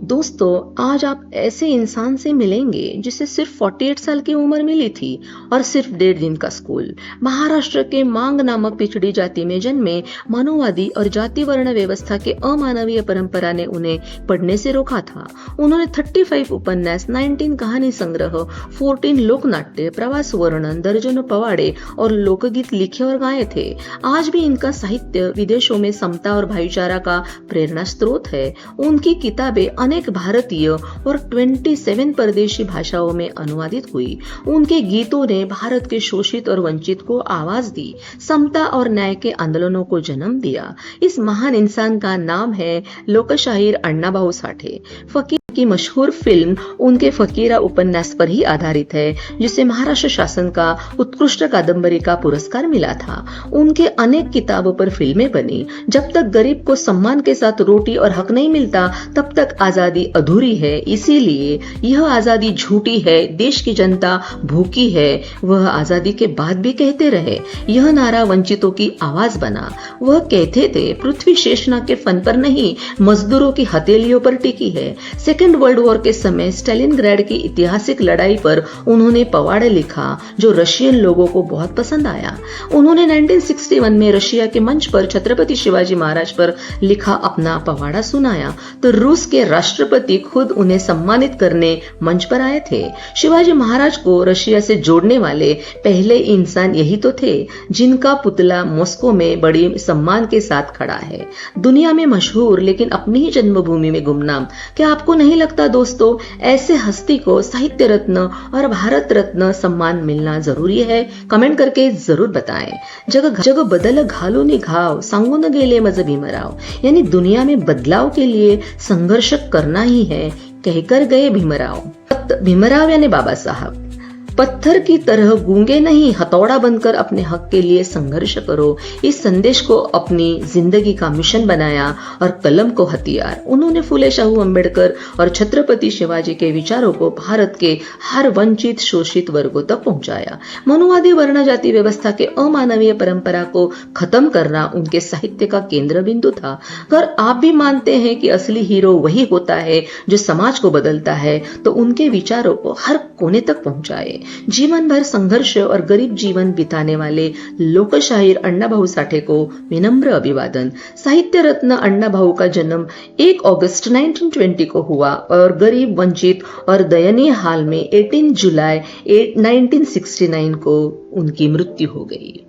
दोस्तों, आज आप ऐसे इंसान से मिलेंगे जिसे सिर्फ 48 साल की उम्र मिली थी और सिर्फ 1.5 दिन का स्कूल। महाराष्ट्र के मांग नामक पिछड़ी जाति में जन्मे मनुवादी और जाति वर्ण व्यवस्था के अमानवीय परंपरा ने उन्हें पढ़ने से रोका था। उन्होंने 35 उपन्यास, 19 कहानी संग्रह, 14 लोकनाट्य, प्रवास वर्णन, दर्जनों पवाड़े और लोकगीत लिखे और गाए थे। आज भी इनका साहित्य विदेशों में समता और भाईचारा का प्रेरणा स्रोत है। उनकी किताबें अनेक भारतीय और 27 परदेशी भाषाओं में अनुवादित हुई। उनके गीतों ने भारत के शोषित और वंचित को आवाज दी, समता और न्याय के आंदोलनों को जन्म दिया। इस महान इंसान का नाम है लोकशाहीर अण्णाभाऊ साठे। फकीर की मशहूर फिल्म उनके फकीरा उपन्यास पर ही आधारित है, जिसे महाराष्ट्र शासन का उत्कृष्ट कादंबरी का पुरस्कार मिला था। उनके अनेक किताबों पर फिल्में बनी। जब तक गरीब को सम्मान के साथ रोटी और हक नहीं मिलता, तब तक आजादी अधूरी है। इसीलिए यह आजादी झूठी है, देश की जनता भूखी है, वह आजादी के बाद भी कहते रहे। यह नारा वंचितों की आवाज बना। वह कहते थे, पृथ्वी शेषनाग के फन पर नहीं, मजदूरों की हथेलियों पर टिकी है। सेकेंड वर्ल्ड वॉर के समय स्टालिनग्राड की ऐतिहासिक लड़ाई पर उन्होंने पवाड़े लिखा, जो रशियन लोगों को बहुत पसंद आया। उन्होंने 1961 में रशिया के मंच पर छत्रपति शिवाजी महाराज पर लिखा अपना पवाड़ा सुनाया, तो रूस के राष्ट्रपति खुद उन्हें सम्मानित करने मंच पर आए थे। शिवाजी महाराज को रशिया से जोड़ने वाले पहले इंसान यही तो थे, जिनका पुतला मॉस्को में बड़ी सम्मान के साथ खड़ा है। दुनिया में मशहूर लेकिन अपनी ही जन्मभूमि में गुमनाम। क्या आपको नहीं लगता दोस्तों, ऐसे हस्ती को साहित्य रत्न और भारत रत्न सम्मान मिलना जरूरी है? कमेंट करके जरूर बताएं। जग बदल घालून घाव, सांगून गेले मज भीमराव, यानी दुनिया में बदलाव के लिए संघर्ष करना ही है, कहकर गए भीमराव। भीमराव यानी बाबा साहब। पत्थर की तरह गूंगे नहीं, हथौड़ा बनकर अपने हक के लिए संघर्ष करो। इस संदेश को अपनी जिंदगी का मिशन बनाया और कलम को हथियार। उन्होंने फूले शाहू अंबेडकर और छत्रपति शिवाजी के विचारों को भारत के हर वंचित शोषित वर्गों तक पहुंचाया। मनुवादी वर्ण जाति व्यवस्था के अमानवीय परंपरा को खत्म करना उनके साहित्य का केंद्र बिंदु था। अगर आप भी मानते हैं कि असली हीरो वही होता है जो समाज को बदलता है, तो उनके विचारों को हर कोने तक पहुंचाए। जीवन भर संघर्ष और गरीब जीवन बिताने वाले लोकशाहीर अण्णाभाऊ साठे को विनम्र अभिवादन। साहित्य रत्न अण्णाभाऊ का जन्म 1 अगस्त 1920 को हुआ और गरीब, वंचित और दयनीय हाल में 18 जुलाई 1969 को उनकी मृत्यु हो गई।